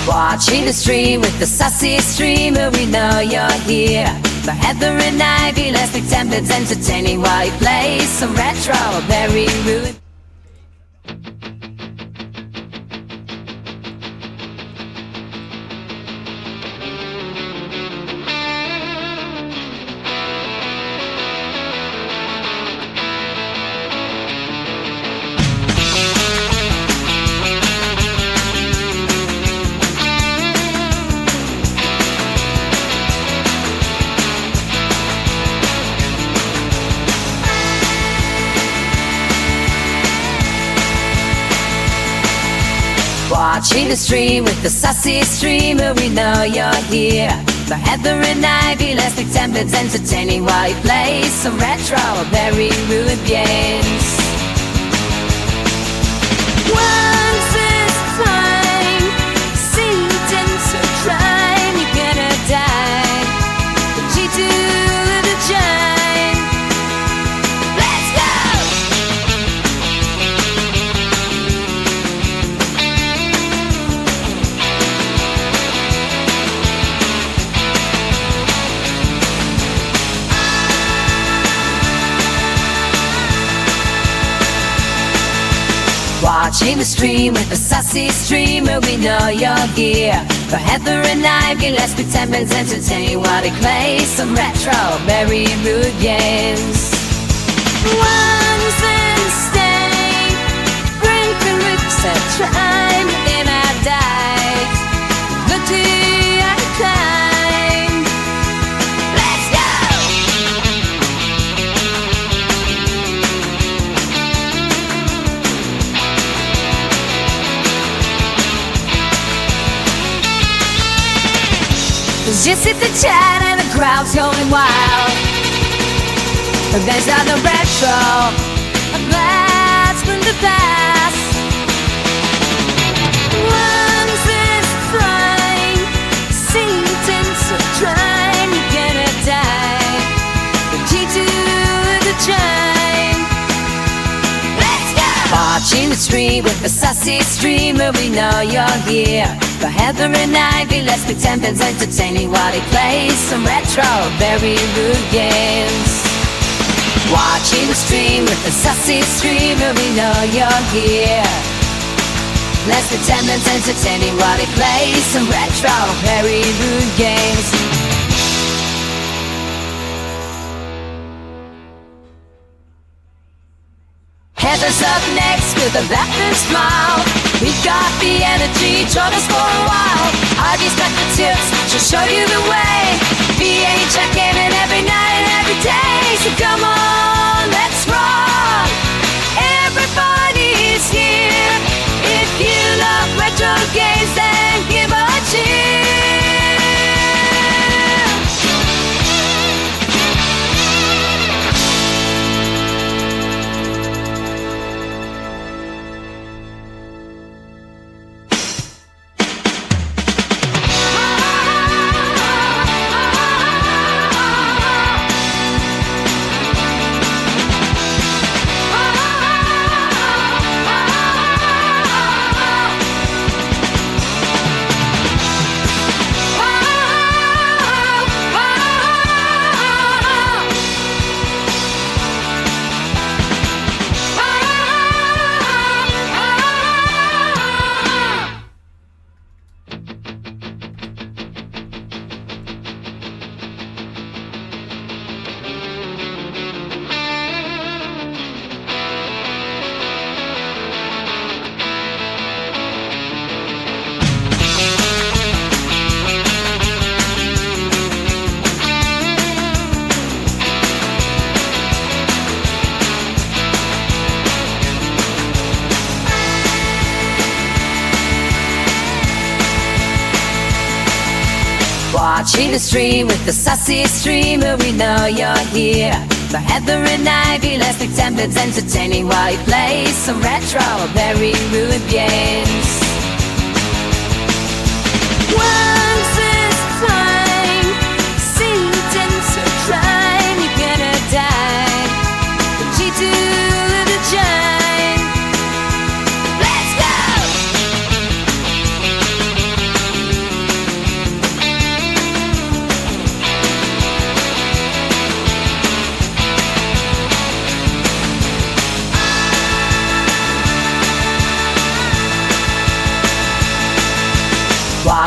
Watching the stream with the sassy streamer, we know you're here. For Heather and Ivy, Leslie Temple's entertaining while he plays some retro, very rude. Watching the stream with the sassy streamer, we know you're here. For Heather and Ivy, Leslie Temple's entertaining while he plays some retro, very rude games. Once is fine, sentence or crime, you're gonna die. The G to the giant. Let's go! Watching the stream with the sassy streamer, we know you're here. For Heather and Ivy, Leslie Temple's entertaining while they play some retro, very rude games. Once and stay, break the roots and try, and I died. The day I climbed. Let's go! Just hit the chat and the crowd's going wild. But there's other retro, a blast from the past. Once is fine, sentence of crime, you're gonna die. The G to the chime. Let's go! Watching the stream with the sassy streamer, we know you're here. For Heather and Ivy, Leslie Temple's entertaining while he plays some retro, very rude games. Watching the stream with the sassy streamer, we know you're here. Leslie Temple's entertaining while he plays some retro, very rude games. Heather's up next with a laughing smile. We got the energy, join us for a while. Ivy's got the tips, she'll show you the way. VA checking in every night and every day. So come on, let's rock. Everybody's here. If you love retro games, then give a cheer. Watching the stream with the sassy streamer, we know you're here. For Heather and Ivy, Leslie Temple's entertaining while he plays some retro, very rude games. Once is fine, sentence or crime, you're gonna die. The G to the giant. Let's go!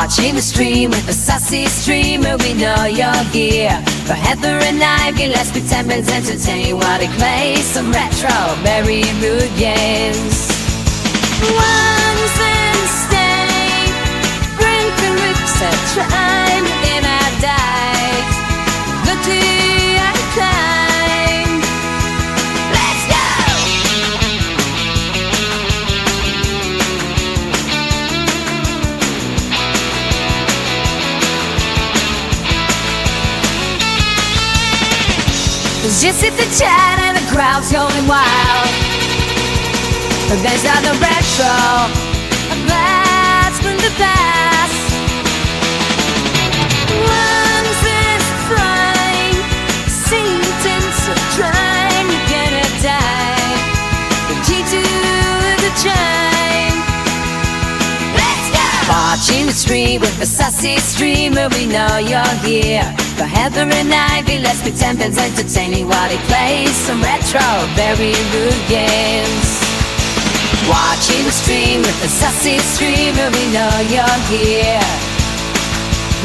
Watching the stream with a sassy streamer, we know you're here. For Heather and Ivy, let's pretend it's entertaining while they play some retro, very rude games. Ones and stay, bring the roots and trying in our dives. Look to our climb. Let's go! There's just at the chat and the crowd's going wild. There's other retro, a blast from the past. Once is fine, sentence of trying, you're gonna die. The G to the chime. Let's go! Watching the stream with a sassy streamer, we know you're here. For Heather and Ivy, let's pretend it's entertaining while they play some retro, very rude games. Watching the stream with a sassy streamer, we know you're here.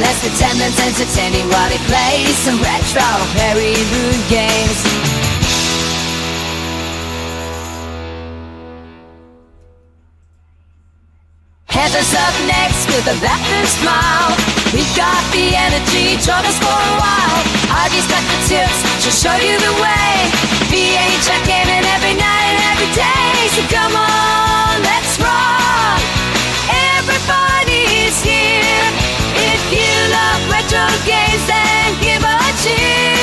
Let's pretend it's entertaining while they play some retro, very rude games. Heather's up next with a laughing smile. We've got the energy, join us for a while. Ivy's got the tips, she'll show you the way. VA checking in every night and every day. So come on, let's rock. Everybody's here. If you love retro games, then give a cheer.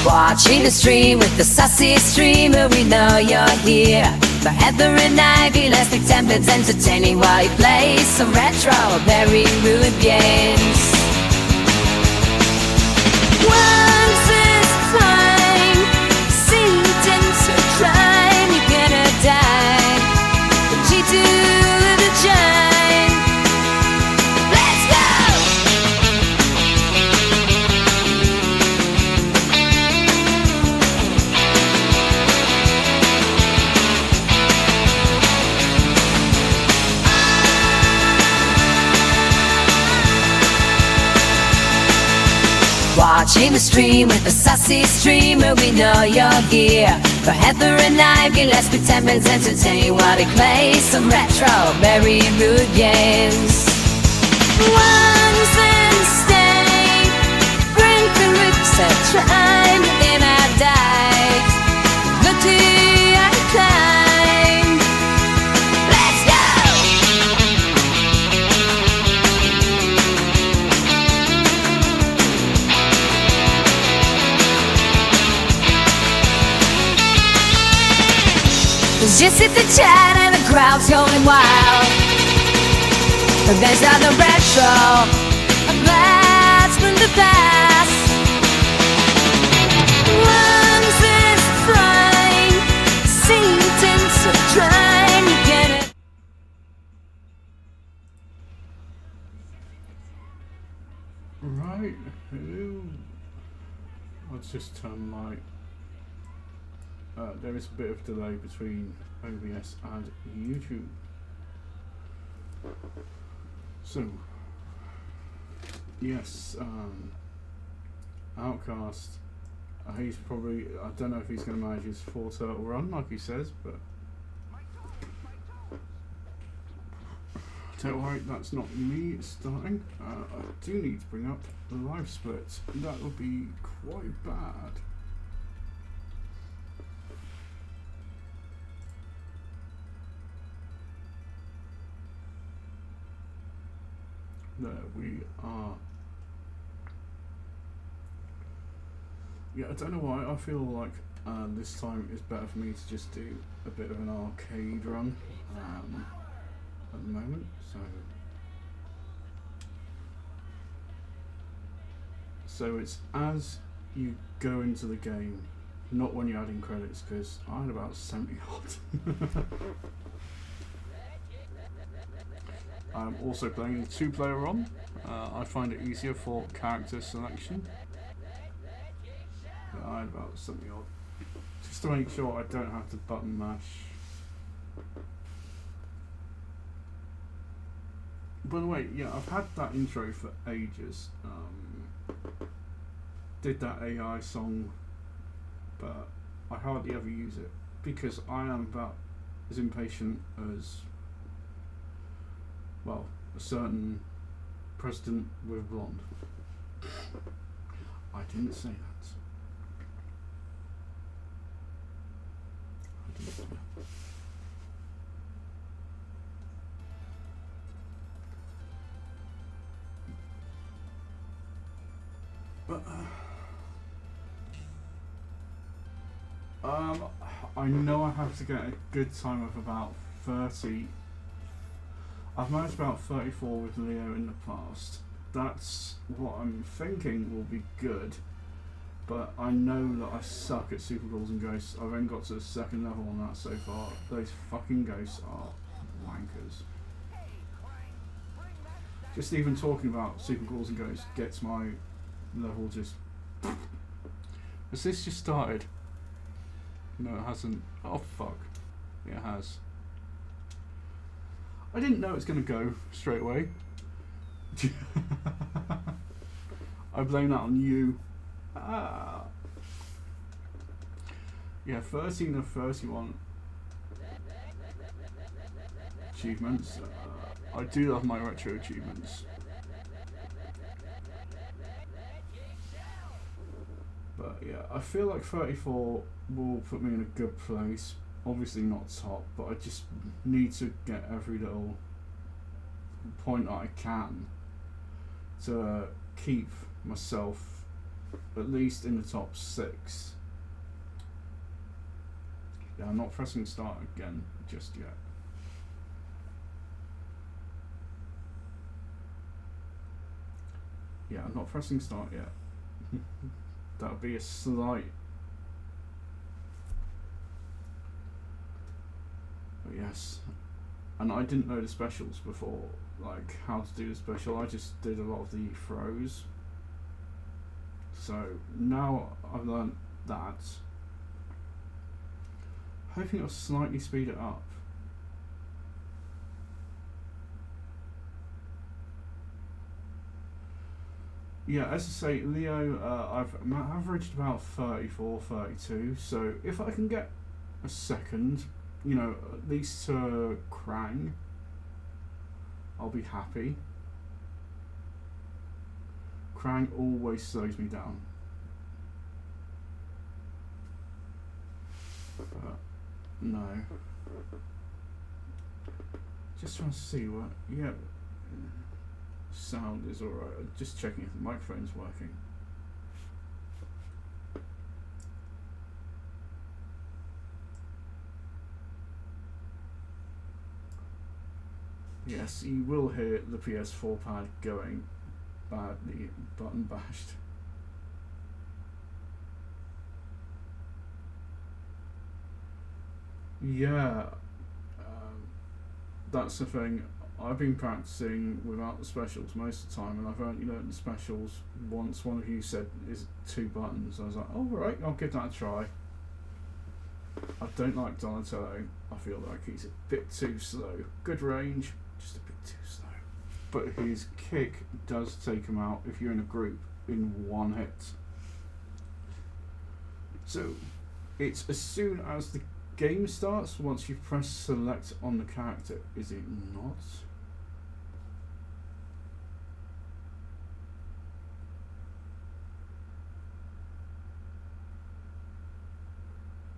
Watching the stream with the sassy streamer, we know you're here. For Heather and Ivy, let's pretend it's entertaining while you play some retro, very rude games. Once is fine, sentence of crime, you're gonna die. The G to the chime. Let's go! Watching the stream with a sassy streamer, we know you're here. For Heather and Ivy, let's pretend it's entertaining while they play some retro, very rude games. Ones and stay, bring the roots and trying in our dives. Look to our climb. Let's go! Just hit the chat and the crowd's going wild. There's other retro, a blast from the past. Once is fine, sentence of trying to get it. Right, hello. Let's just turn my there is a bit of delay between OBS and YouTube. So, Yes, Outcast. He's probably. I don't know if he's going to manage his 4 turtle run like he says, but don't worry, that's not me starting. I do need to bring up the live split. That would be quite bad. There we are. Yeah, I don't know why. I feel like this time is better for me to just do a bit of an arcade run at the moment. So it's as you go into the game, not when you're adding credits, because I had about 70 odd. I'm also playing a 2-player ROM. I find it easier for character selection. But I had about 70 odd. Just to make sure I don't have to button mash. By the way, yeah, I've had that intro for ages. Did that AI song, but I hardly ever use it because I am about as impatient as, well, a certain president with blonde. I didn't say that. I didn't say that. But I know I have to get a good time of about 30. I've managed about 34 with Leo in the past. That's what I'm thinking will be good. But I know that I suck at Super Ghouls and Ghosts. I've only got to the 2nd level on that so far. Those fucking ghosts are wankers. Just even talking about Super Ghouls and Ghosts gets my level just... Has this just started? No, it hasn't. Oh fuck. Yeah, it has. I didn't know it was going to go straight away. I blame that on you. Yeah, 13 of 31 achievements. I do love my retro achievements. But yeah, I feel like 34 will put me in a good place. Obviously not top, but I just need to get every little point that I can to keep myself at least in the top 6. Yeah, I'm not pressing start again just yet. Yeah, I'm not pressing start yet. That would be a slight... But yes. And I didn't know the specials before, like how to do the special. I just did a lot of the throws. So now I've learned that. Hoping it'll slightly speed it up. Yeah, as I say, Leo, I've averaged about 34, 32, so if I can get a 2nd, you know, at least to Krang, I'll be happy. Krang always slows me down. But, no. Just trying to see what, yeah. Sound is alright. Just checking if the microphone's working. Yes, you will hear the PS4 pad going badly button bashed. Yeah, that's the thing. I've been practicing without the specials most of the time, and I've only learned the specials once. One of you said is 2 buttons. I was like, oh right, I'll give that a try. I don't like Donatello. I feel like he's a bit too slow. Good range, just a bit too slow. but his kick does take him out if you're in a group in one hit. So it's as soon as the game starts, once you press select on the character, is it not?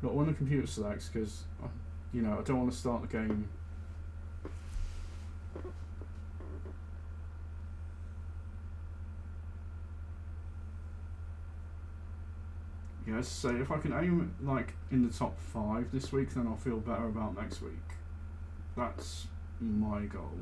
Not when the computer selects, because you know, I don't want to start the game. Yeah, so if I can aim like in the top 5 this week, then I'll feel better about next week. That's my goal.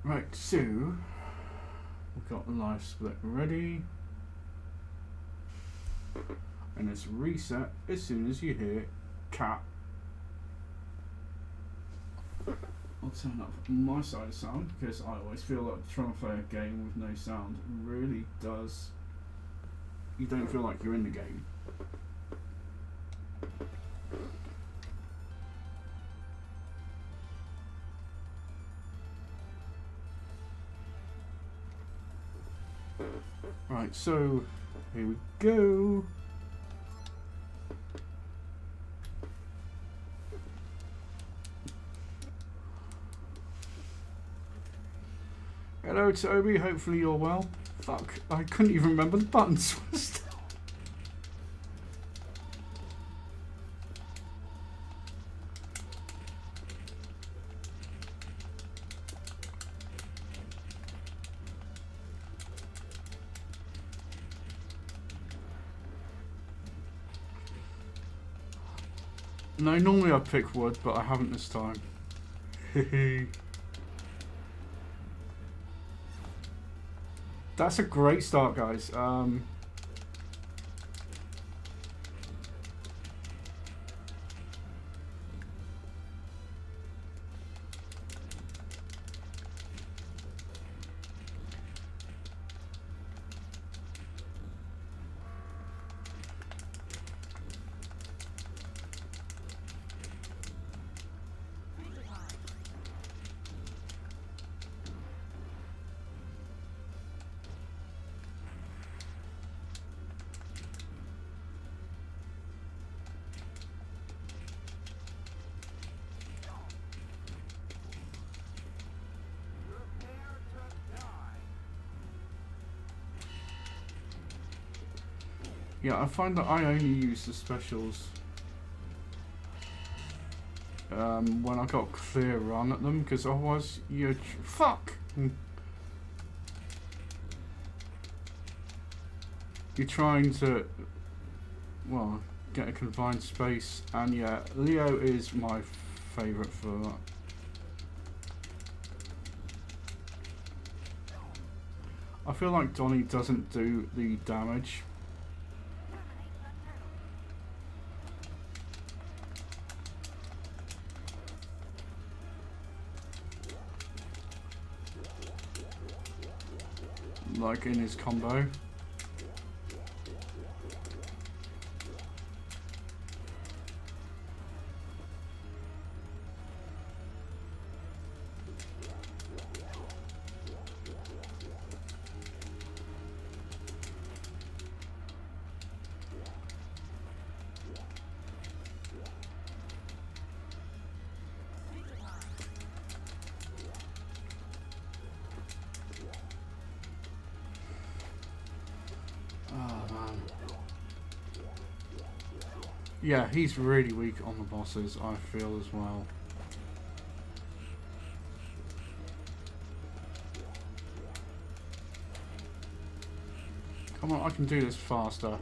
Right, so we've got the live split ready, and it's reset as soon as you hear cat. I'll turn up my side of sound because I always feel like trying to play a game with no sound really does. You don't feel like you're in the game. Right, so here we go. Hello Toby, hopefully you're well. Fuck, I couldn't even remember the buttons. No, normally I pick wood, but I haven't this time. That's a great start, guys. Yeah, I find that I only use the specials when I got clear run at them, because otherwise you're fuck. You're trying to, well, get a confined space, and yeah, Leo is my favourite for that. I feel like Donnie doesn't do the damage. Like in his combo. Yeah, he's really weak on the bosses, I feel as well. Come on, I can do this faster.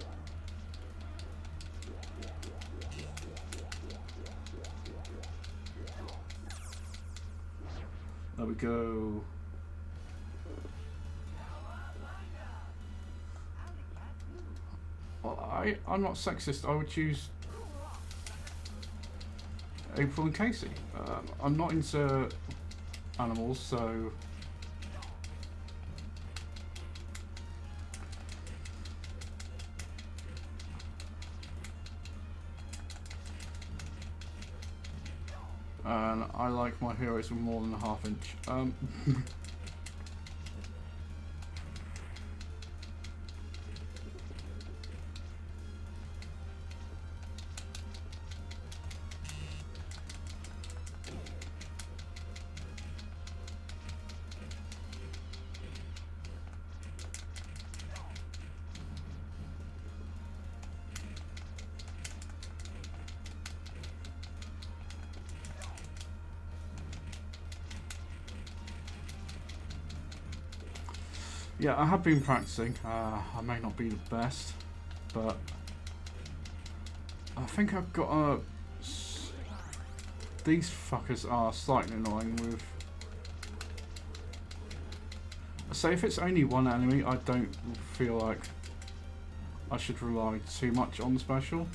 There we go. Well, I'm not sexist, I would choose April and Casey. I'm not into animals, so and I like my heroes with more than a half inch. Yeah, I have been practicing. I may not be the best, but I think I've got a. These fuckers are slightly annoying with. Say if it's only one enemy, I don't feel like I should rely too much on the special.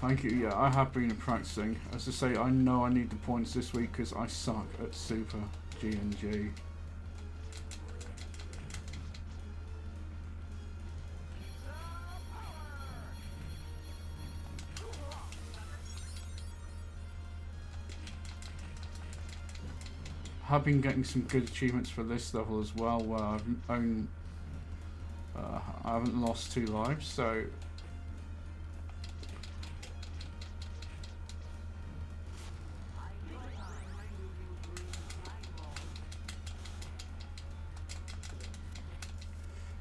Thank you. Yeah, I have been practicing. As I say, I know I need the points this week because I suck at Super G&G. Have been getting some good achievements for this level as well, where I haven't lost 2 lives, so.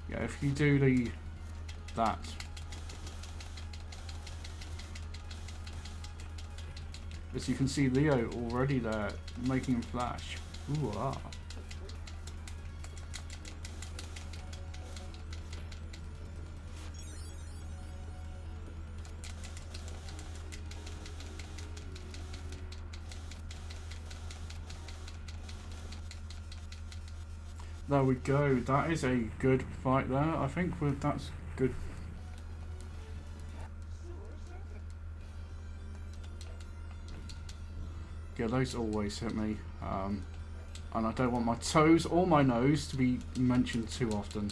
Yeah, if you do that, as you can see, Leo already there making him flash. Ooh ah. There we go. That is a good fight there. I think that's good. Yeah, those always hit me. And I don't want my toes or my nose to be mentioned too often.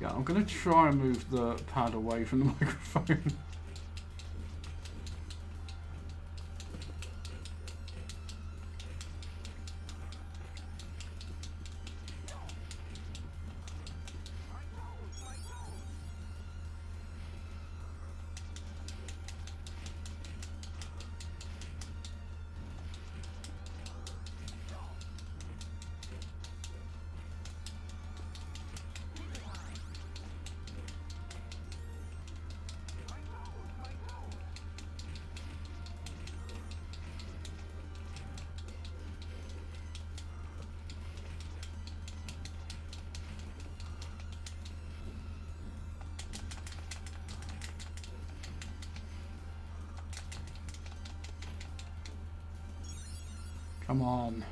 Yeah, I'm going to try and move the pad away from the microphone. Come on.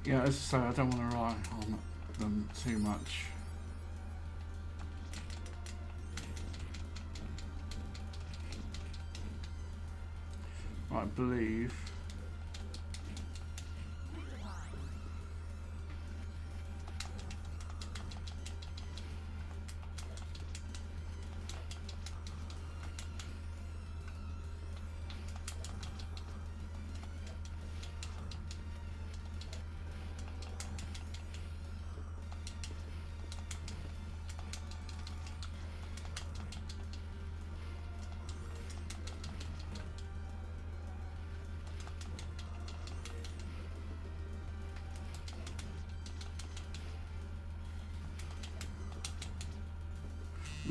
Yeah, as I say, I don't want to rely on them too much. I believe.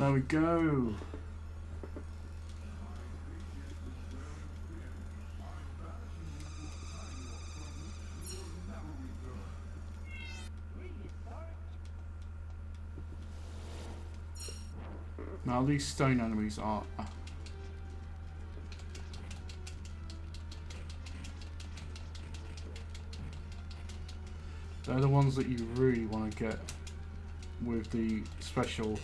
There we go. Now these stone enemies are... they're the ones that you really want to get with the special.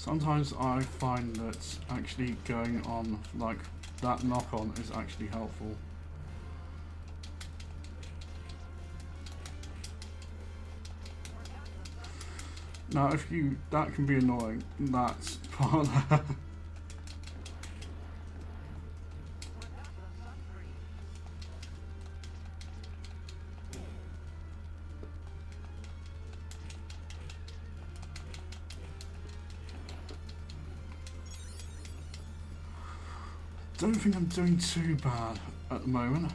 Sometimes I find that actually going on like that knock-on is actually helpful. Now if you, that can be annoying, that's part of that. Don't think I'm doing too bad at the moment.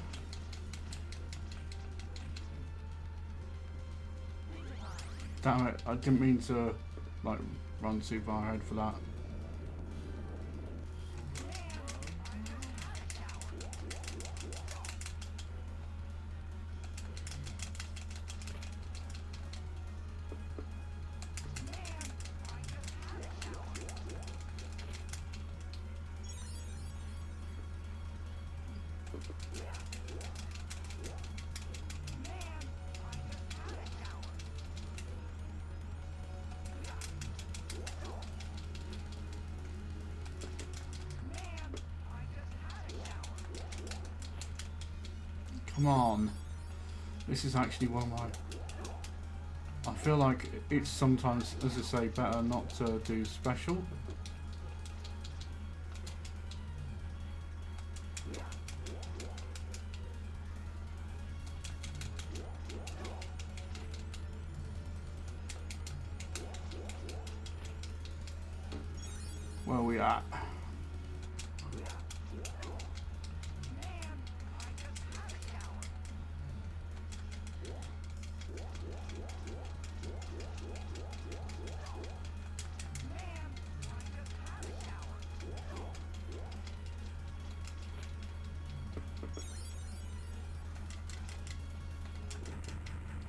Damn it, I didn't mean to like run too far ahead for that. Come on. This is actually one of my... I feel like it's sometimes, as I say, better not to do special. Where are we at?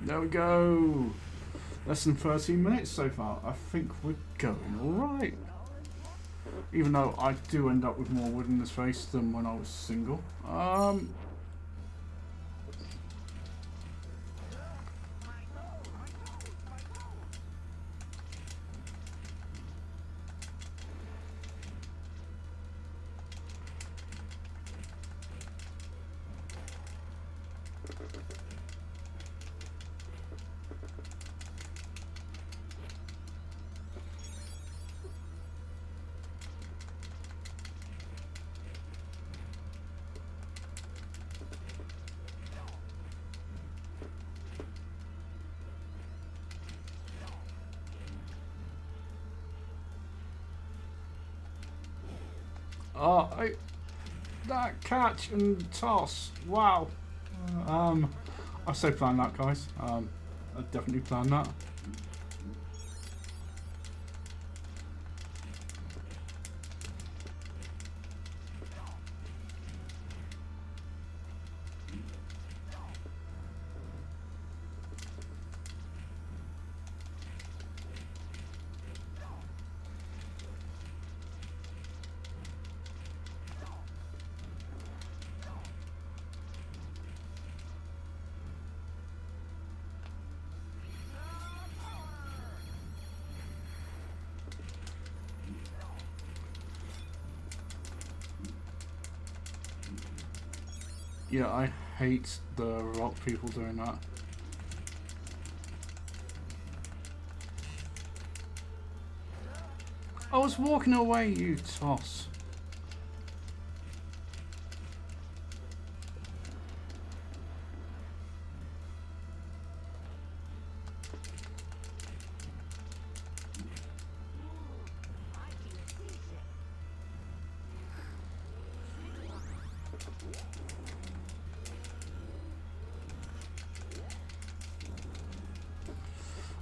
There we go. Less than 13 minutes so far. I think we're going alright. Even though I do end up with more wood in this face than when I was single. That catch and toss. Wow. I say plan that, guys. I definitely plan that. Yeah, I hate the rock people doing that. I was walking away, you toss.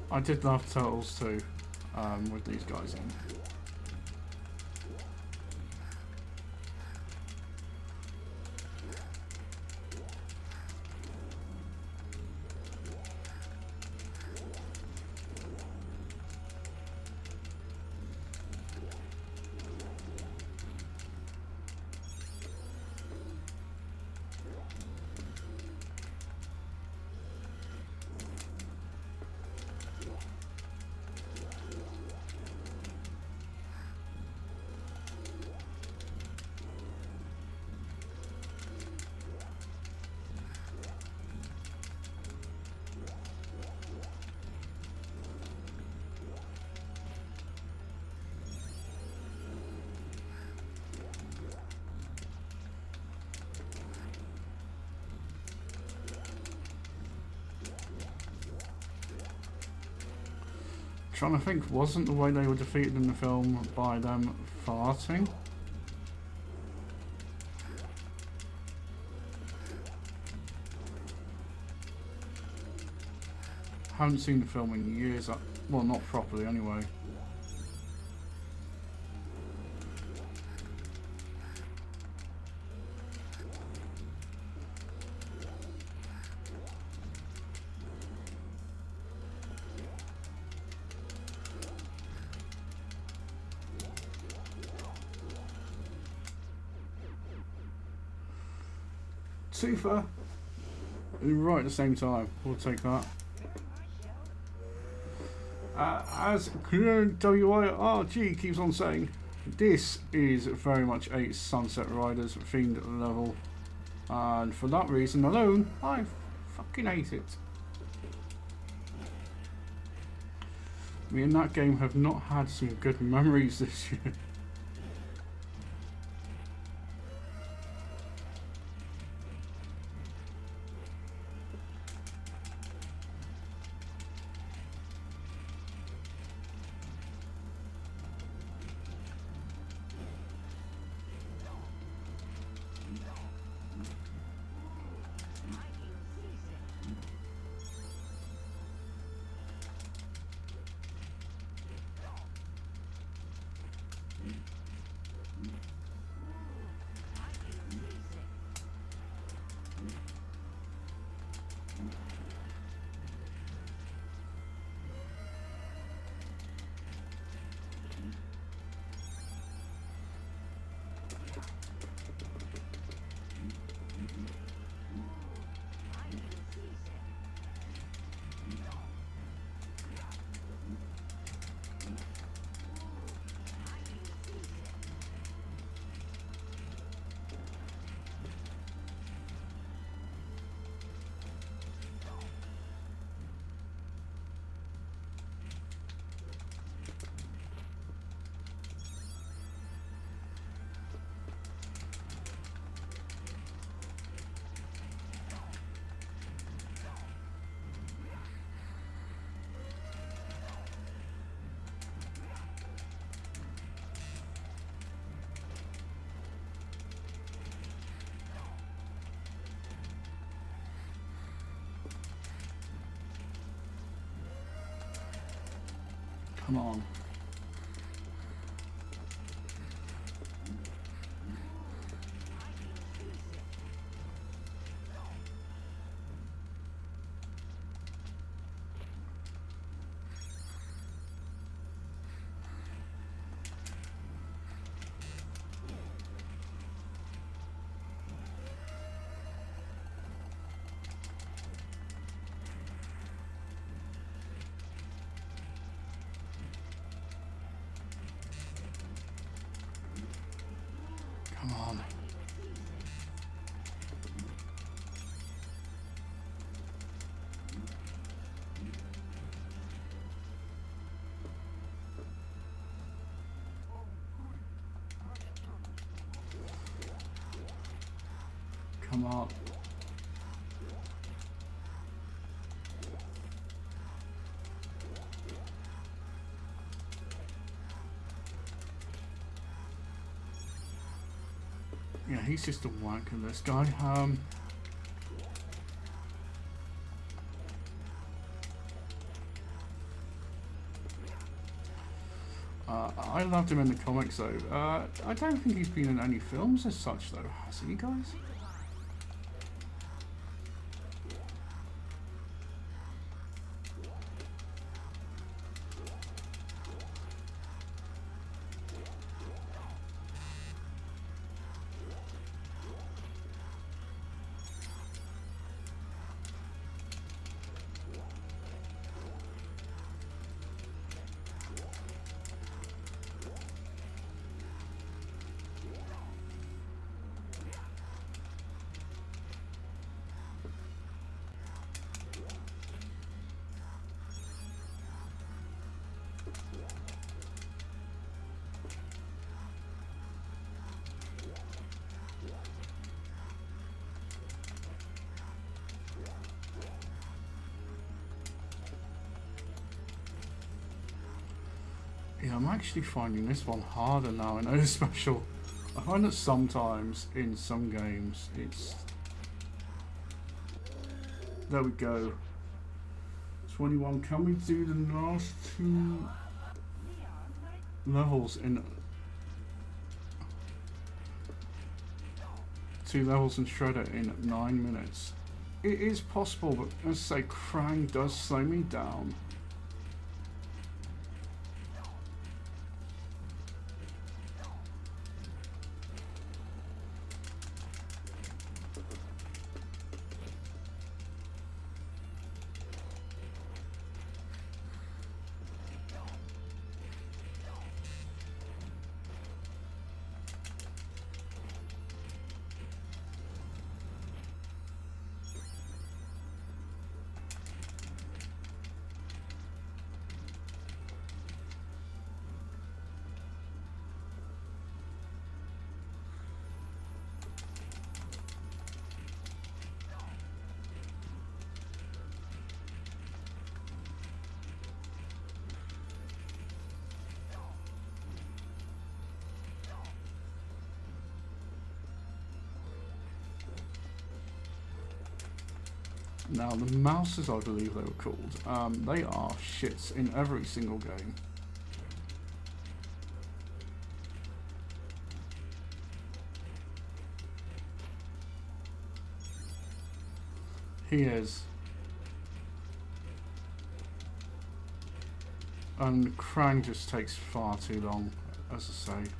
I did love Turtles too, with these guys in. Trying to think, wasn't the way they were defeated in the film by them farting? Haven't seen the film in years. Well, not properly anyway. Super. Right at the same time. We'll take that. As WIRG keeps on saying, this is very much a Sunset Riders themed level, and for that reason alone, I fucking hate it. Me and that game have not had some good memories this year. Come on. Come on. Come on. Yeah, he's just a wanker, this guy. I loved him in the comics though. I don't think he's been in any films as such though, has he, guys? Yeah, I'm actually finding this one harder now. I know it's special. I find that sometimes in some games it's... There we go. 21. Can we do the last 2 levels in... 2 levels in Shredder in 9 minutes? It is possible, but as I say, Krang does slow me down. Now, the mouses, I believe they were called, they are shits in every single game. He is. And Krang just takes far too long, as I say.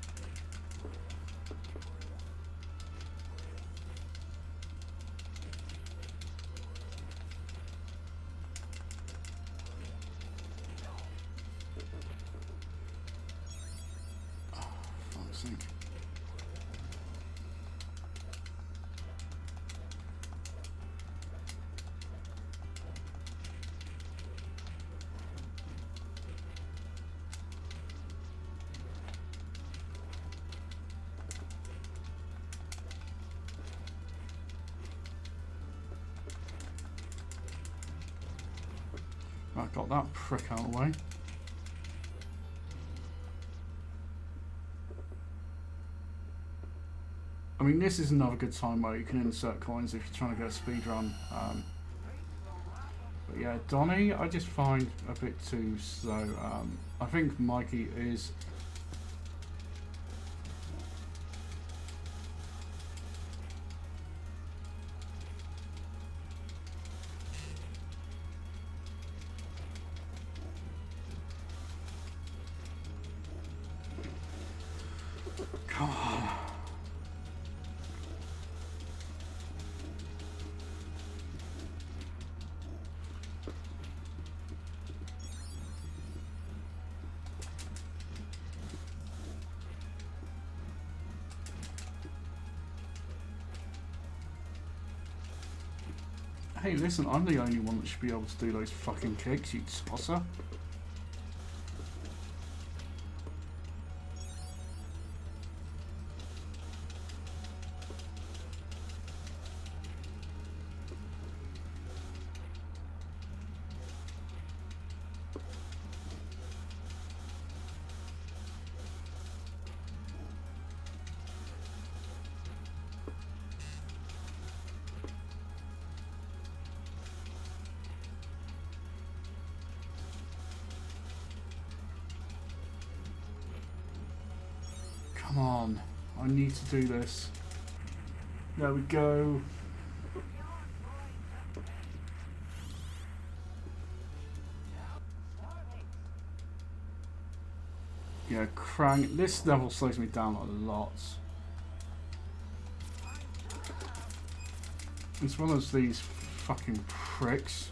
Right, got that prick out of the way. I mean, this is another good time where you can insert coins if you're trying to get a speed run. But Yeah, Donny, I just find a bit too slow. I think Mikey is. Come on. Hey, listen, I'm the only one that should be able to do those fucking kicks, you tosser. Come on, I need to do this. There we go. Yeah, Krang. This level slows me down a lot. As well as these fucking pricks.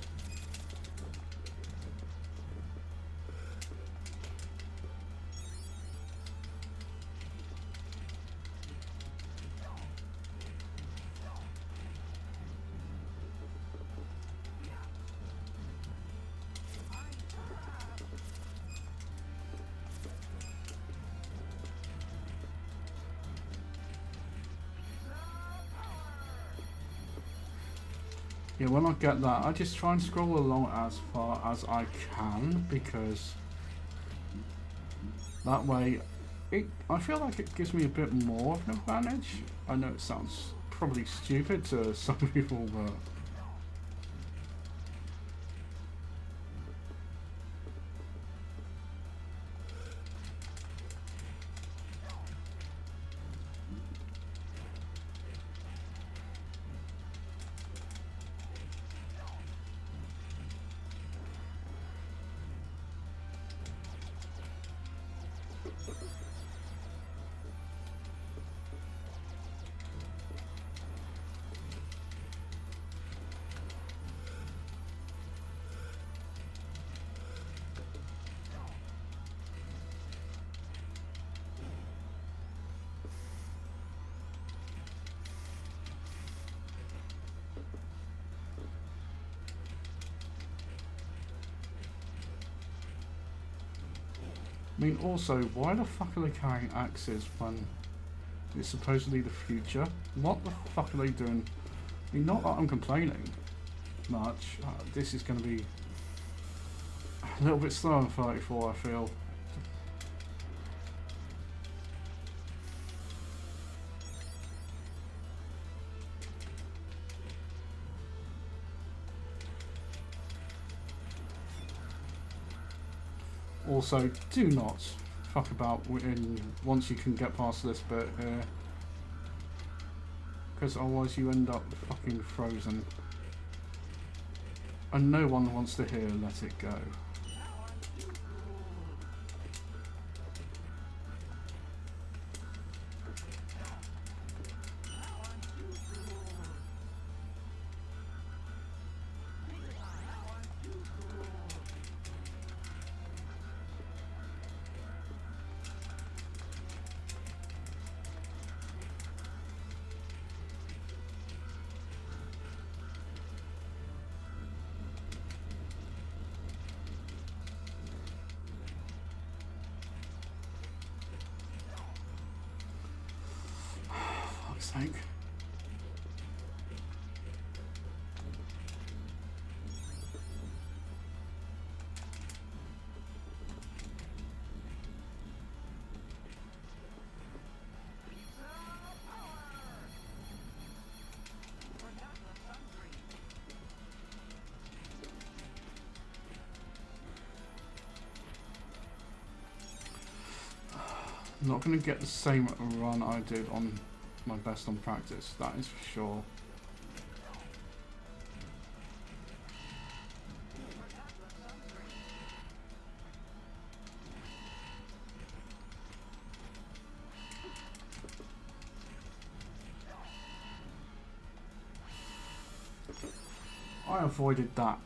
Yeah, when I get that, I just try and scroll along as far as I can, because that way, I feel like it gives me a bit more of an advantage. I know it sounds probably stupid to some people, but I mean, also, why the fuck are they carrying axes when it's supposedly the future? What the fuck are they doing? I mean, not that I'm complaining much. This is going to be a little bit slower than 34, I feel. Also, do not fuck about once you can get past this bit here, because otherwise you end up fucking frozen. And no one wants to hear "let it go." Fuck's sake. I'm not going to get the same run I did on my best on practice, that is for sure. I avoided that.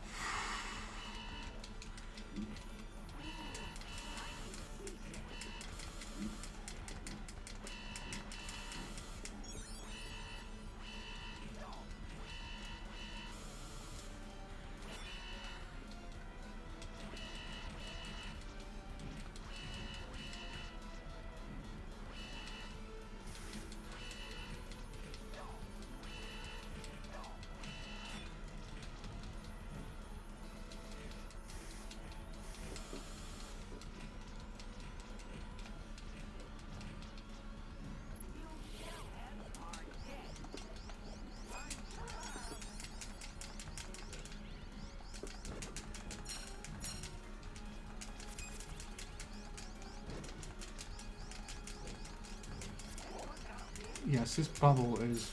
Yes, this bubble is...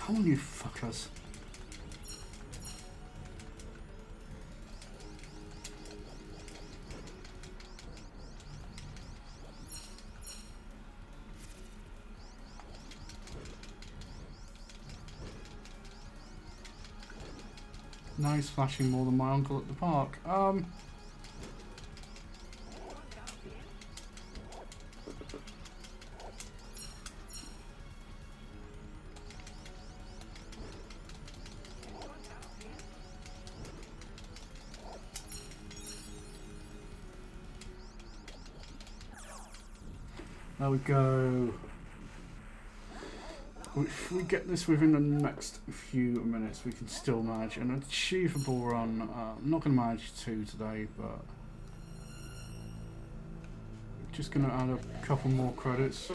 Come on, you fuckers. Now he's flashing more than my uncle at the park. There we go. If we get this within the next few minutes, we can still manage an achievable run. I'm not going to manage 2 today, but just going to add a couple more credits.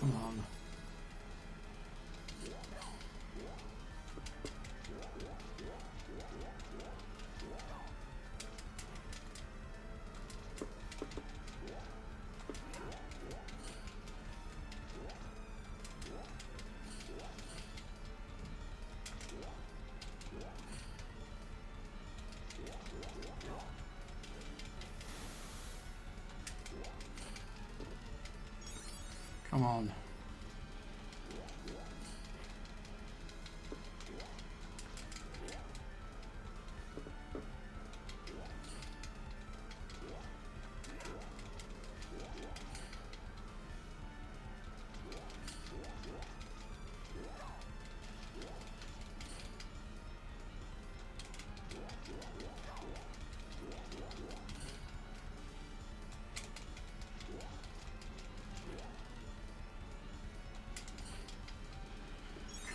Come on. Come on.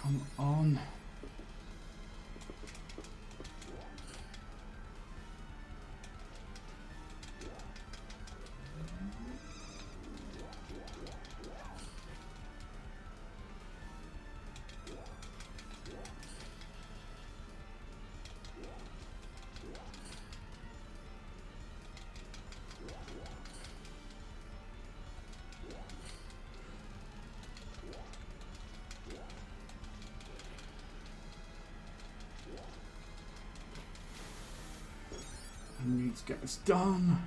Come on. I need to get this done.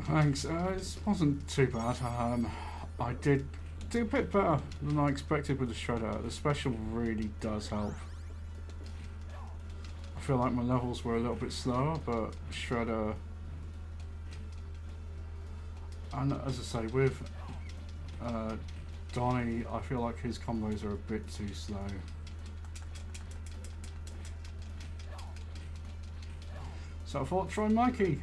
Thanks. It wasn't too bad. I did do a bit better than I expected with the Shredder. The special really does help. I feel like my levels were a little bit slower, but Shredder... And as I say, with Donnie, I feel like his combos are a bit too slow. So I thought, try Mikey.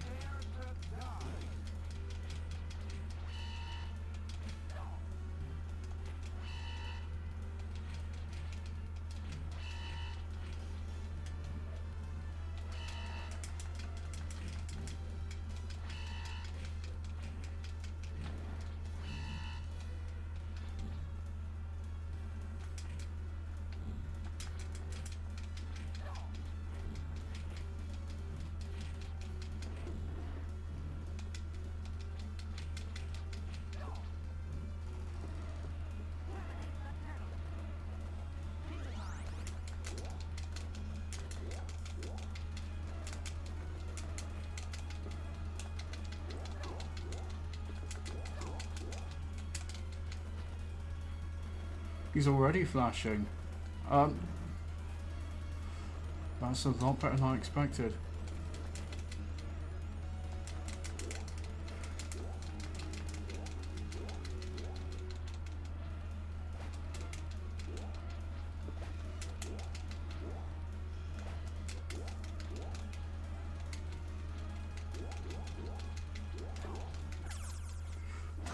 He's already flashing. That's a lot better than I expected.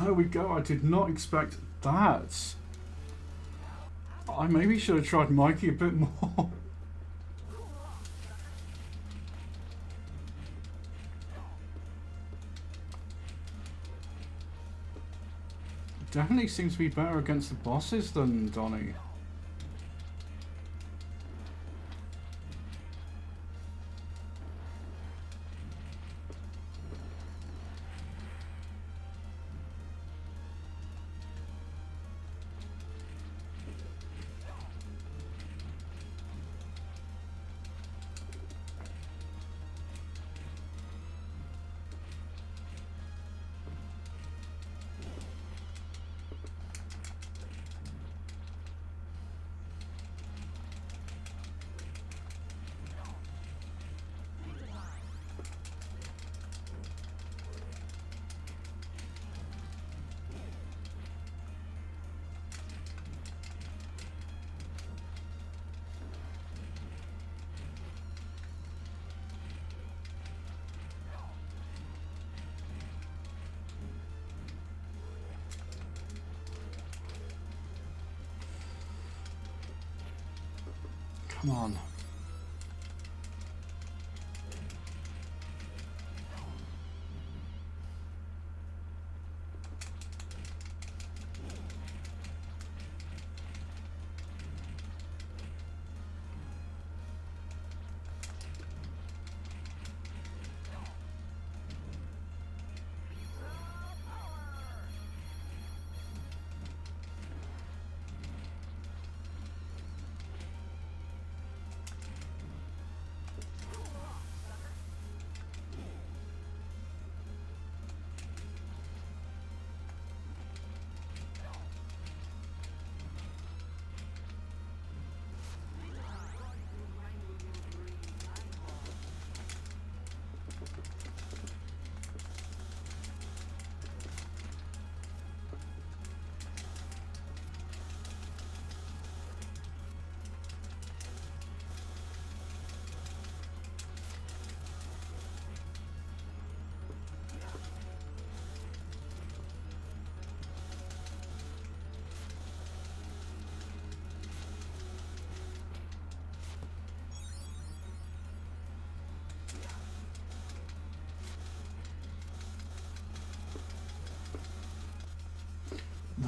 There we go, I did not expect that. I maybe should have tried Mikey a bit more. Definitely seems to be better against the bosses than Donnie. Come on.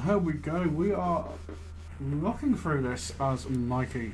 There we go, we are rocking through this as Mikey.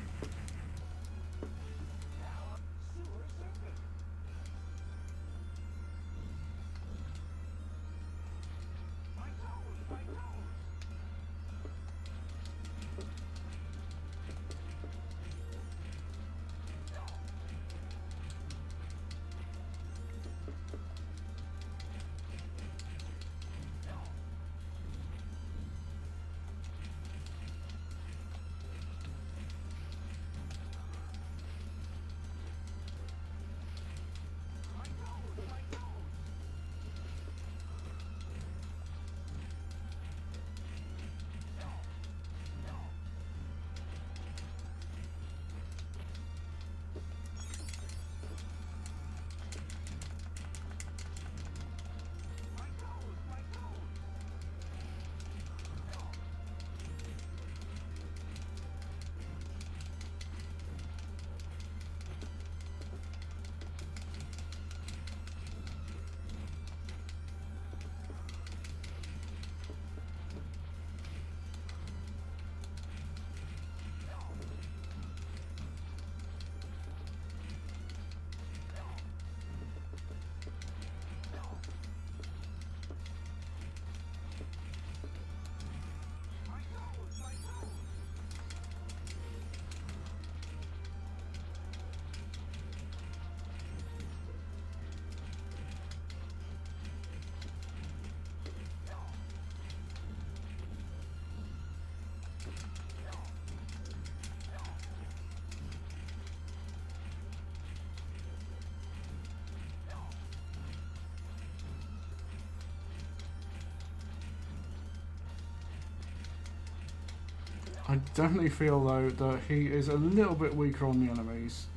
I definitely feel though that he is a little bit weaker on the enemies,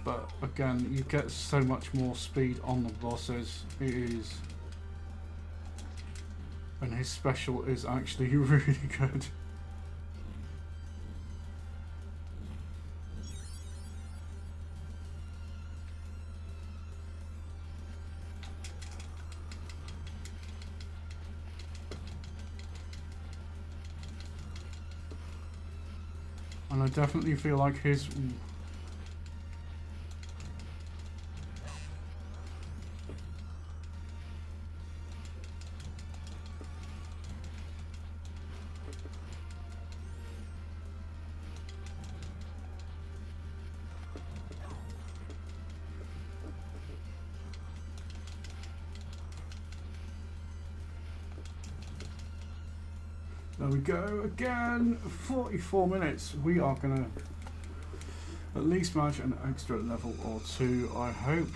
but again you get so much more speed on the bosses. It is, and his special is actually really good. And I definitely feel like his... There we go again, 44 minutes. We are gonna at least match an extra level or two, I hope.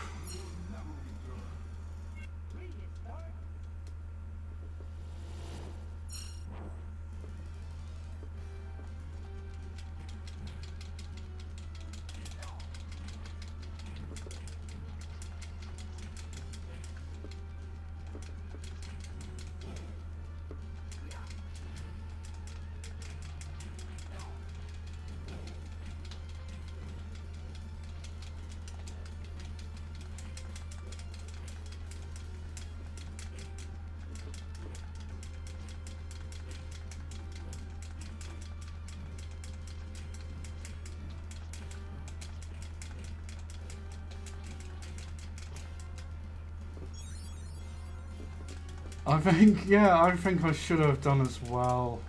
I think I should have done as well.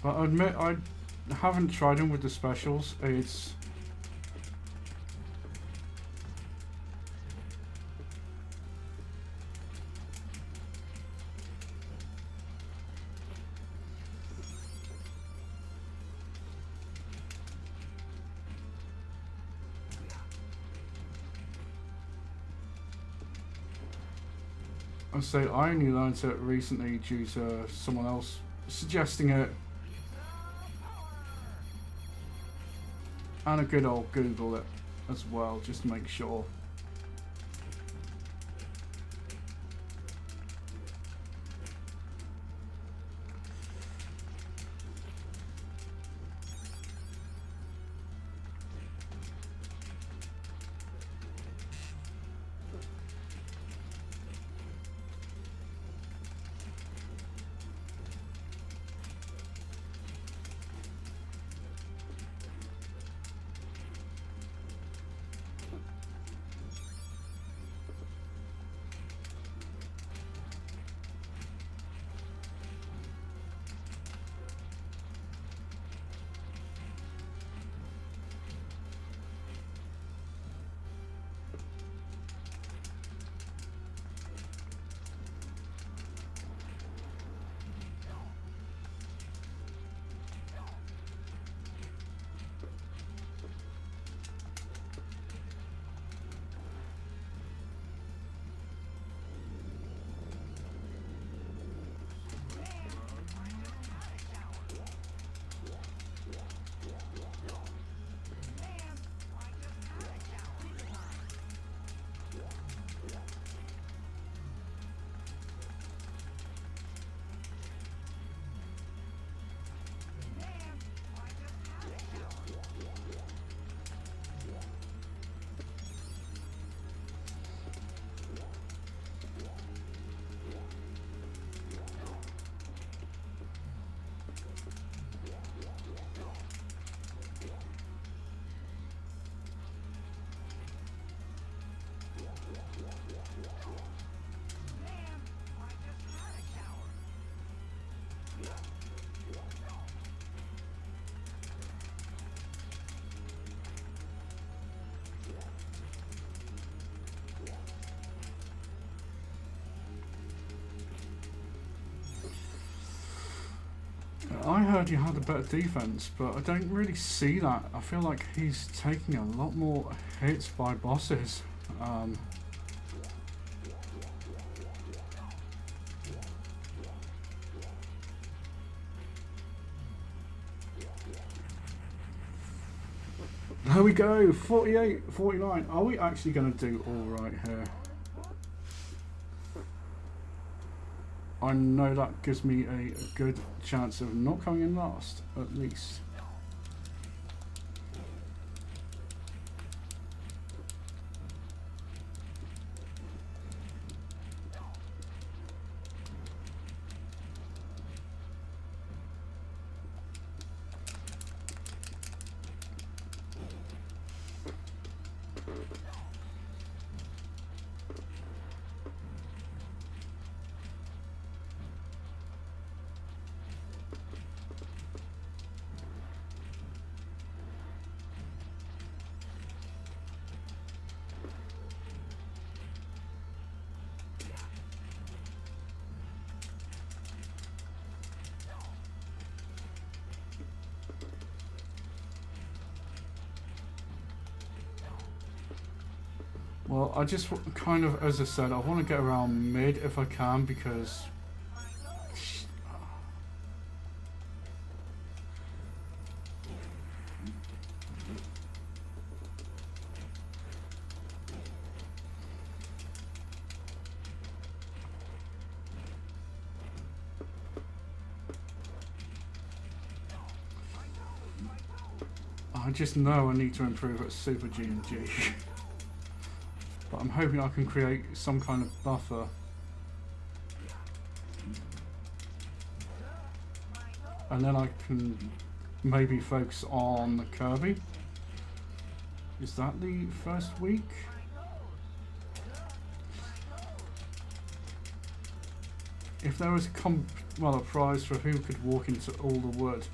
But I admit I haven't tried them with the specials. It's I say I only learned it recently due to someone else suggesting it. And a good old Google it as well, just to make sure. I heard he had a better defense, but I don't really see that. I feel like he's taking a lot more hits by bosses. There we go, 48, 49. Are we actually going to do all right here? I know that gives me a good chance of not coming in last, at least. Well, I just kind of, as I said, I want to get around mid if I can, because I just know I need to improve at Super G and G. But I'm hoping I can create some kind of buffer. And then I can maybe focus on Kirby. Is that the first week? If there was a prize for who could walk into all the wood.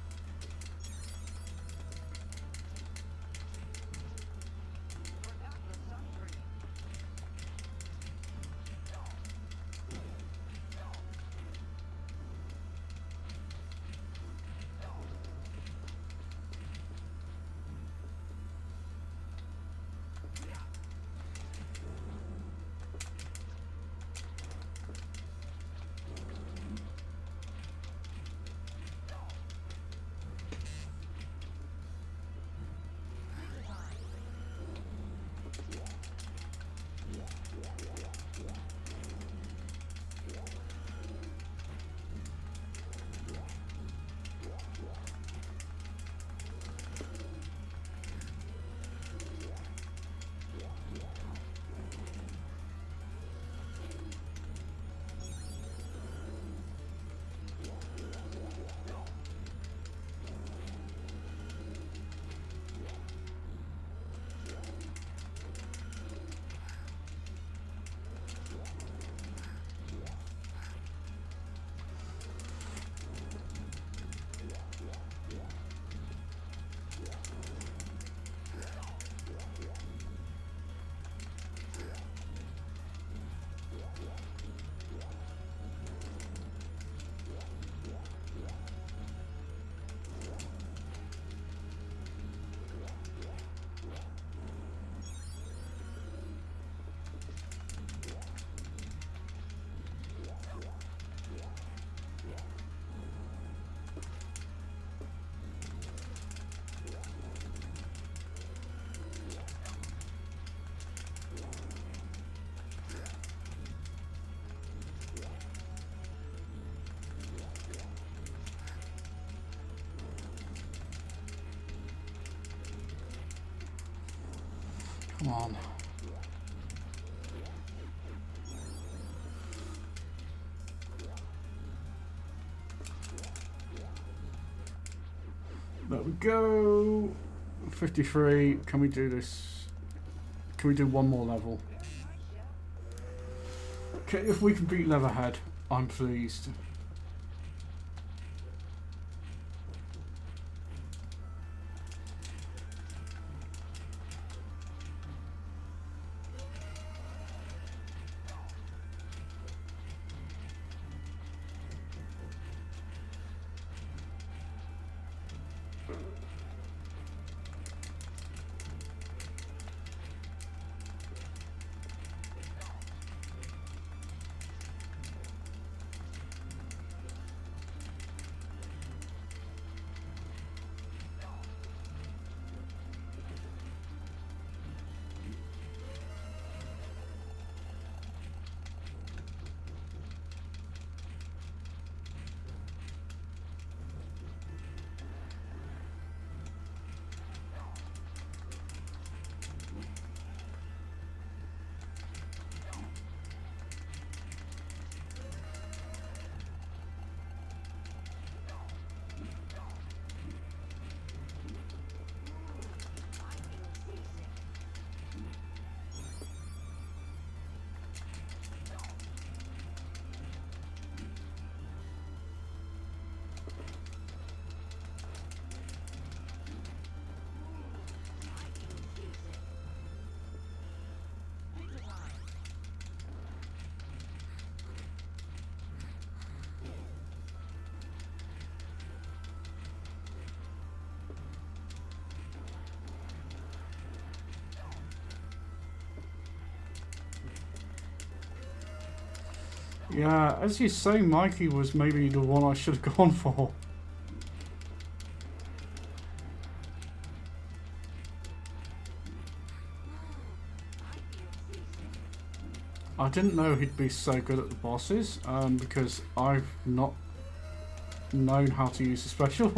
Come on. There we go. 53. Can we do this? Can we do one more level? Okay, if we can beat Leatherhead, I'm pleased. Yeah, as you say, Mikey was maybe the one I should have gone for. I didn't know he'd be so good at the bosses, because I've not known how to use the special.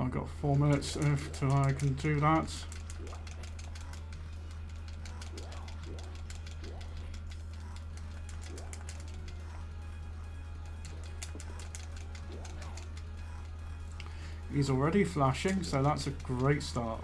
I've got 4 minutes till I can do that. He's already flashing, so that's a great start.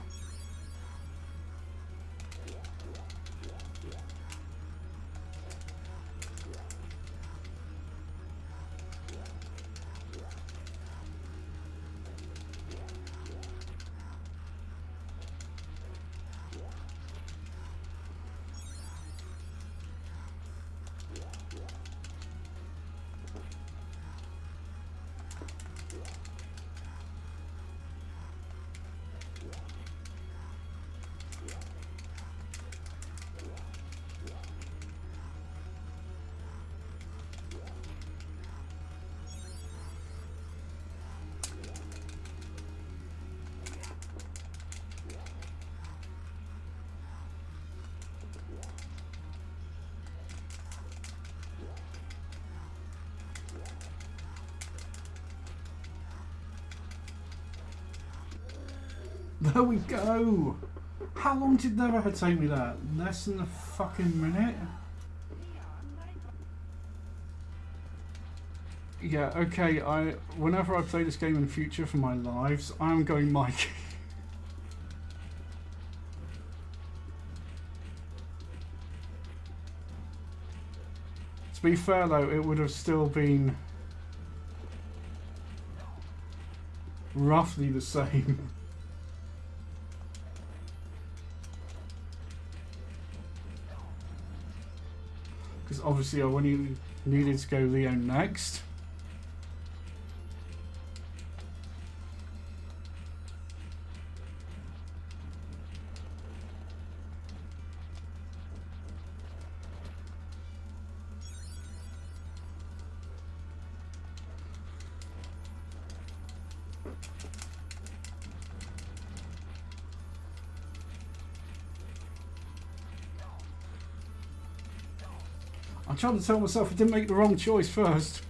There we go! How long did Neverhead take me that? Less than a fucking minute? Yeah, okay, whenever I play this game in the future for my lives, I'm going Mike. To be fair though, it would have still been roughly the same. Because obviously I only needed to go Leo next. I'm trying to tell myself I didn't make the wrong choice first.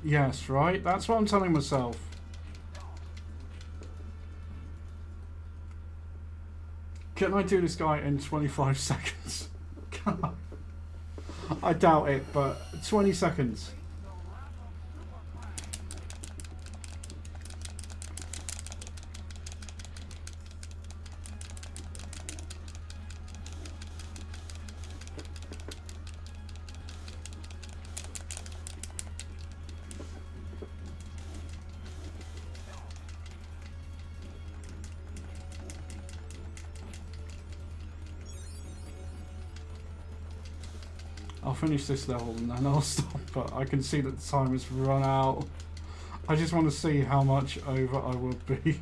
Yes, right? That's what I'm telling myself. Can I do this guy in 25 seconds? Can I doubt it, but 20 seconds. I'll finish this level and then I'll stop, but I can see that the time has run out. I just want to see how much over I will be.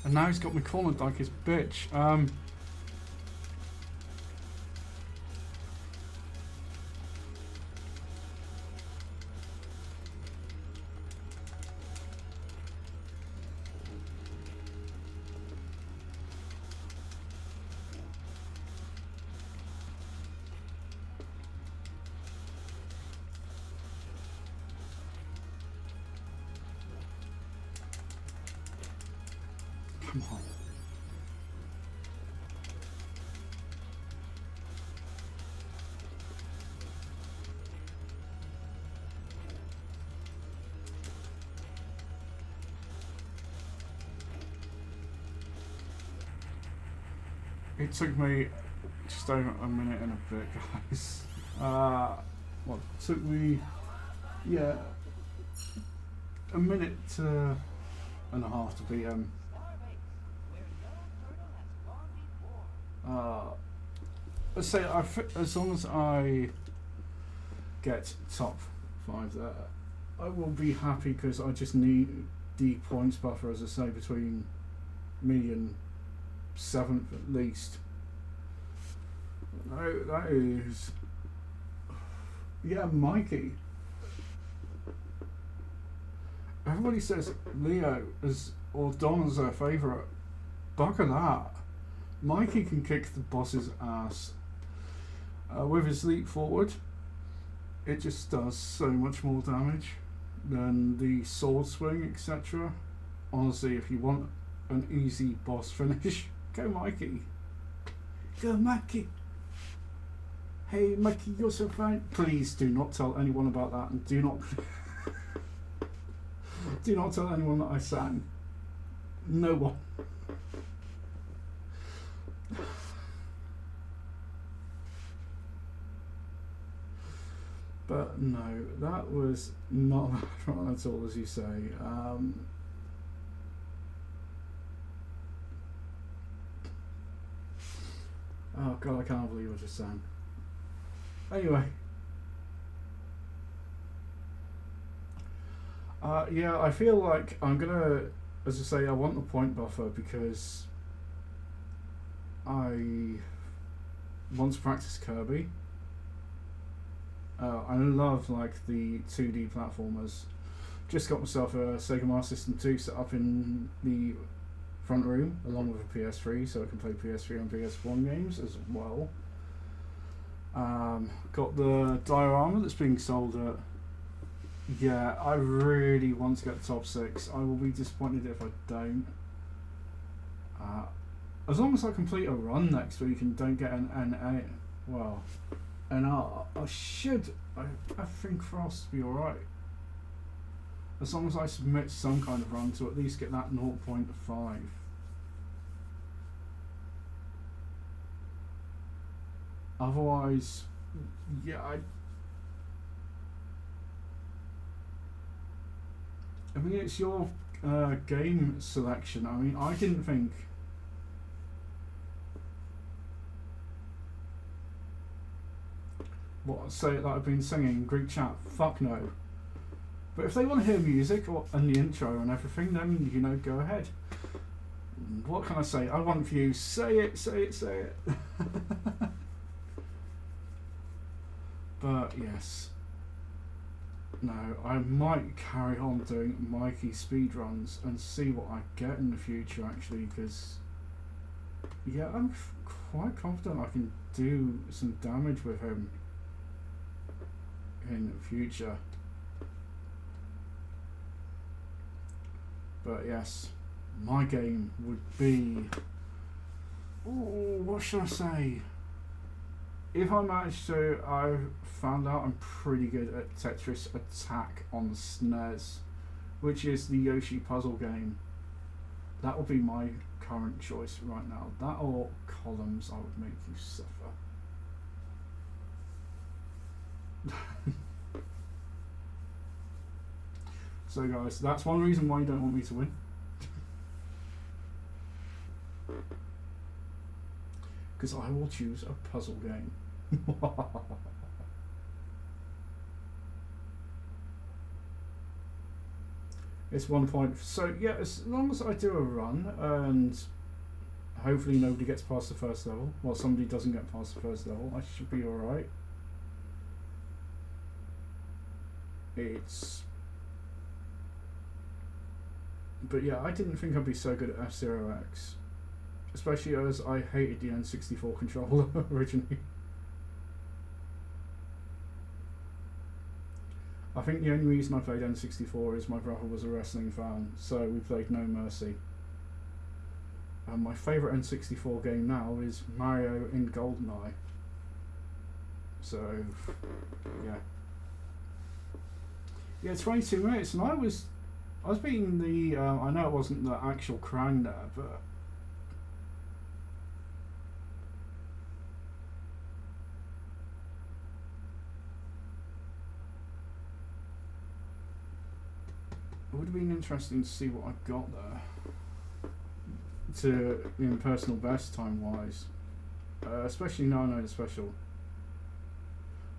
And now he's got me cornered like his bitch. Come on. It took me just over a minute and a bit, guys. Well, it took me, yeah, a minute and a half to beat him. Let's say as long as I get top 5 there, I will be happy because I just need the points buffer, as I say, between me and 7th at least. No, that is... Yeah, Mikey. Everybody says Leo or Don is their favourite. Bugger that. Mikey can kick the boss's ass. With his leap forward, it just does so much more damage than the sword swing, etc. Honestly, if you want an easy boss finish, go Mikey. Go Mikey. Hey Mikey, you're so fine. Please do not tell anyone about that, and do not do not tell anyone that I sang. No one. But no, that was not that fun at all, as you say. Oh god, I can't believe I just sang. Anyway. Yeah, I feel like I'm gonna, as I say, I want the point buffer because I want to practice Kirby. I love like the 2D platformers. Just got myself a Sega Master System 2 set up in the front room along with a PS3 so I can play PS3 and PS1 games as well. Got the diorama that's being sold at... Yeah, I really want to get the top 6. I will be disappointed if I don't. As long as I complete a run next week and don't get an NA, well, NR, I should, I think Frost will be alright. As long as I submit some kind of run to at least get that 0.5. Otherwise, yeah, I mean, it's your game selection. I mean, I didn't think... What, say that I've been singing in Greek chat? Fuck no. But if they want to hear music and the intro and everything, then, you know, go ahead. What can I say? I want views. Say it, say it, say it. But, yes. No, I might carry on doing Mikey speedruns and see what I get in the future, actually, because, yeah, I'm quite confident I can do some damage with him in the future. But yes, my game would be... Oh, what should I say? If I manage to, I've found out I'm pretty good at Tetris Attack on the SNES, which is the Yoshi puzzle game. That would be my current choice right now. That or Columns, I would make you suffer. So guys, that's one reason why you don't want me to win. Because I will choose a puzzle game. It's 1 point. So yeah, as long as I do a run and hopefully nobody gets past the first level, well, somebody doesn't get past the first level, I should be alright. But yeah, I didn't think I'd be so good at F-Zero X, especially as I hated the N64 controller originally. I think the only reason I played N64 is my brother was a wrestling fan, so we played No Mercy. And my favourite N64 game now is Mario in GoldenEye. So, yeah. Yeah, 22 minutes, and I was beating the, I know it wasn't the actual crown there, but would have been interesting to see what I got there. To in personal best time wise, especially now I know the special.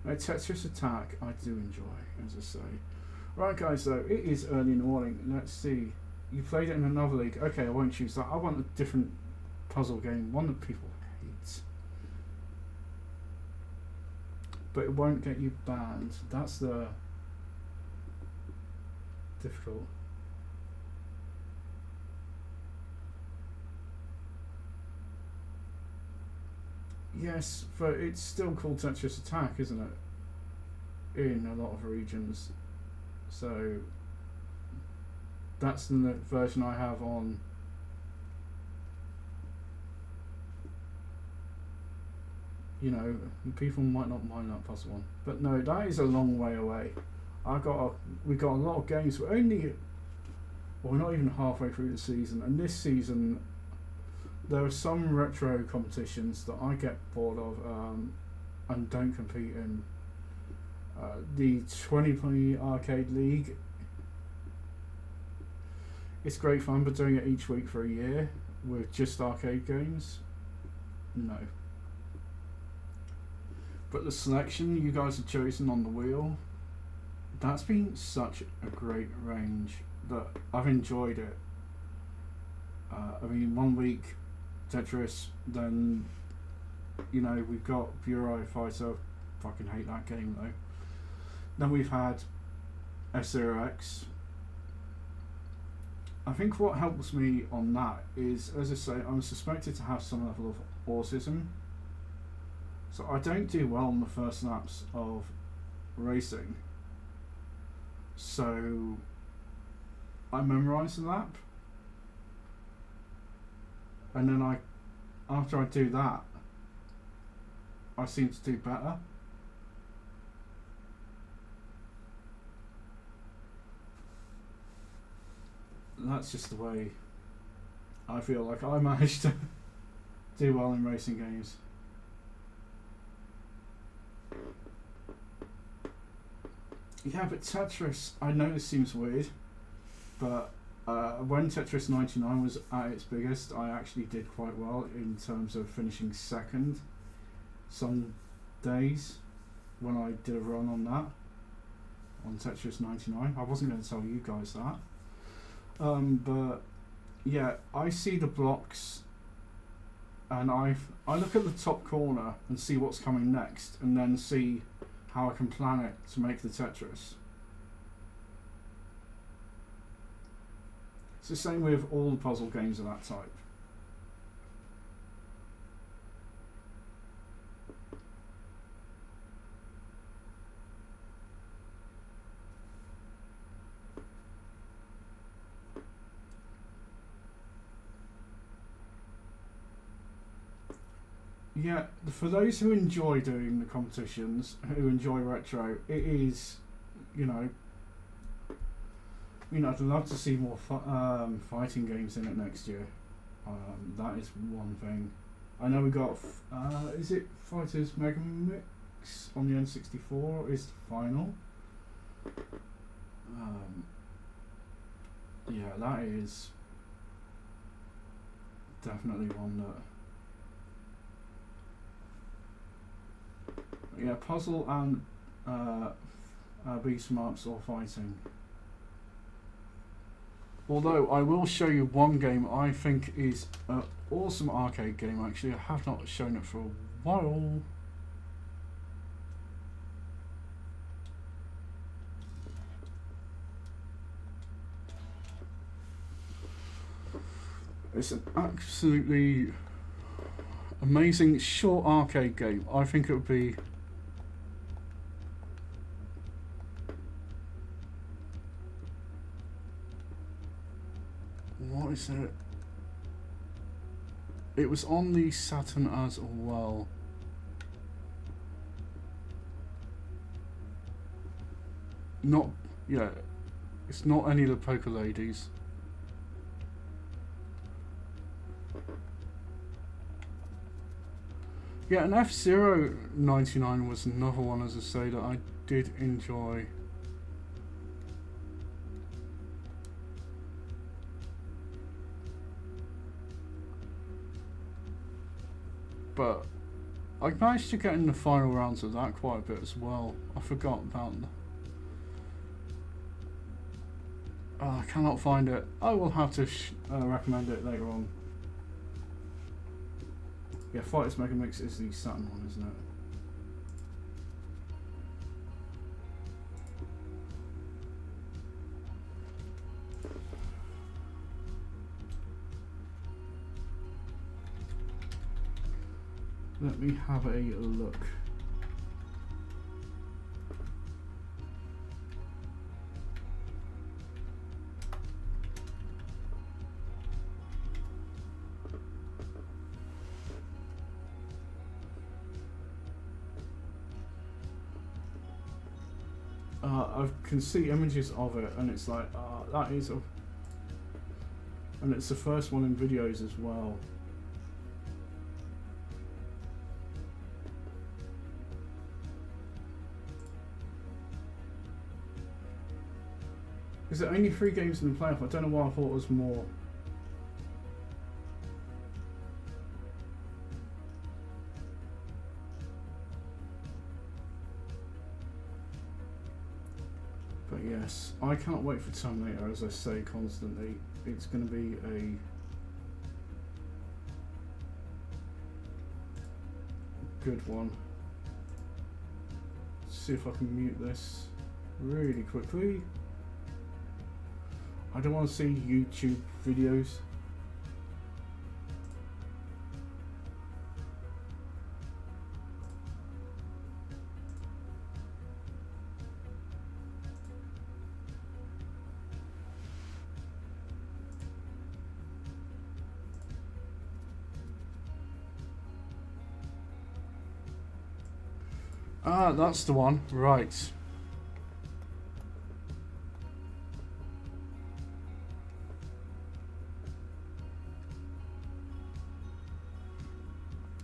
Tetris Attack I do enjoy, as I say. Right guys, though, it is early in the morning. Let's see. You played it in another league. Okay, I won't choose that. I want a different puzzle game, one that people hate. But it won't get you banned. That's the difficult. Yes, but it's still called Tetris Attack, isn't it? In a lot of regions. So that's the version I have on. You know, people might not mind that puzzle one, but no, that is a long way away. We got a lot of games. We're not even halfway through the season, and this season there are some retro competitions that I get bored of and don't compete in. The 2020 Arcade League, it's great fun, but doing it each week for a year with just arcade games, no. But the selection you guys have chosen on the wheel, that's been such a great range that I've enjoyed it. I mean, 1 week Tetris, then you know we've got Bureau Fighter. Fucking hate that game though. Then we've had F-Zero-X. I think what helps me on that is, as I say, I'm suspected to have some level of autism, so I don't do well on the first laps of racing. So I memorise the lap, and then after I do that, I seem to do better. That's just the way I feel like I managed to do well in racing games. Yeah, but Tetris, I know this seems weird, but when Tetris 99 was at its biggest, I actually did quite well in terms of finishing second some days when I did a run on that, on Tetris 99. I wasn't going to tell you guys that. But yeah, I see the blocks and I look at the top corner and see what's coming next, and then see how I can plan it to make the Tetris. It's the same with all the puzzle games of that type. Yeah, for those who enjoy doing the competitions, who enjoy retro, it is, I'd love to see more fighting games in it next year. That is one thing. I know we got, is it Fighters Mega Mix on the N64 is the final. Yeah, that is definitely one that. Yeah, puzzle and beat 'em ups or fighting. Although I will show you one game I think is an awesome arcade game. Actually, I have not shown it for a while. It's an absolutely amazing short arcade game. I think it would be. What is it? It was on the Saturn as well. Not, yeah, it's not any of the Poker Ladies. Yeah, and F-Zero 99 was another one, as I say, that I did enjoy. but I managed to get in the final rounds of that quite a bit as well. I forgot about I cannot find it. I will have to recommend it later on. Yeah, Fighters Mega Mix is the Saturn one, isn't it? Let me have a look. I can see images of it, and it's like, that is a... And it's the first one in videos as well. Is it only 3 games in the playoff? I don't know why I thought it was more. But yes, I can't wait for Terminator, as I say constantly. It's going to be a good one. Let's see if I can mute this really quickly. I don't want to see YouTube videos. Ah, that's the one. Right.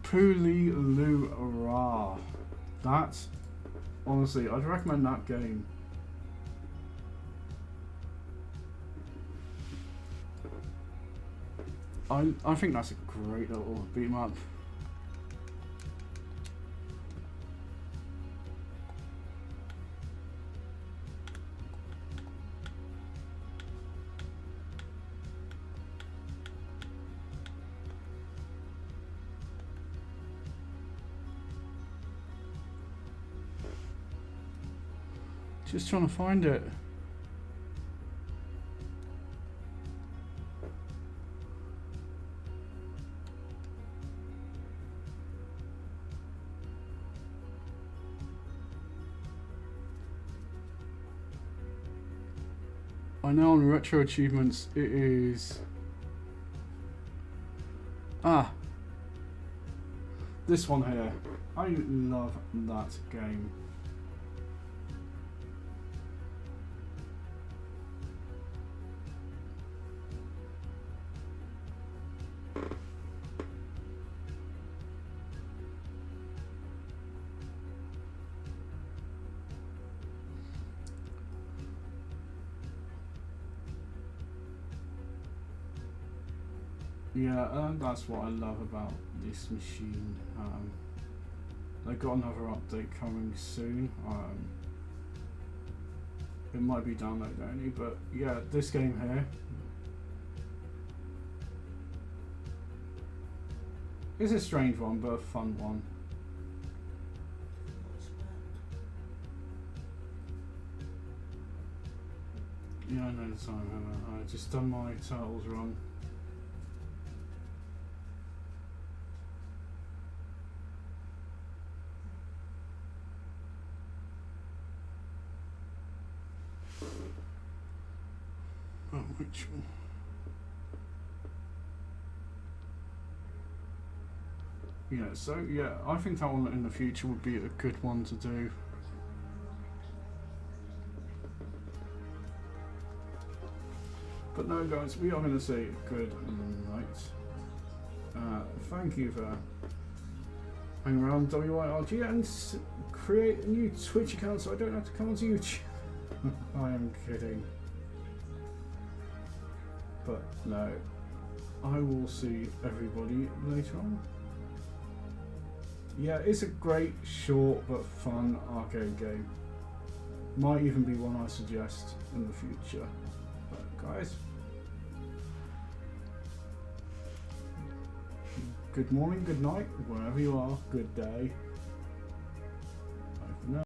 Puli Lu Ra. That, honestly, I'd recommend that game. I think that's a great little beat 'em up. Just trying to find it. I know on retro achievements it is this one here. I love that game. Yeah, that's what I love about this machine. They've got another update coming soon. It might be download only, but yeah, this game here is a strange one, but a fun one. Yeah, I know the time. I just done my titles wrong. Which one? Yeah, so yeah, I think that one in the future would be a good one to do. But no guys, we are going to say good night. Thank you for hanging around WIRG and create a new Twitch account so I don't have to come onto YouTube. I am kidding. But no, I will see everybody later on. Yeah, it's a great, short but fun arcade game. Might even be one I suggest in the future. But guys, good morning, good night, wherever you are, good day.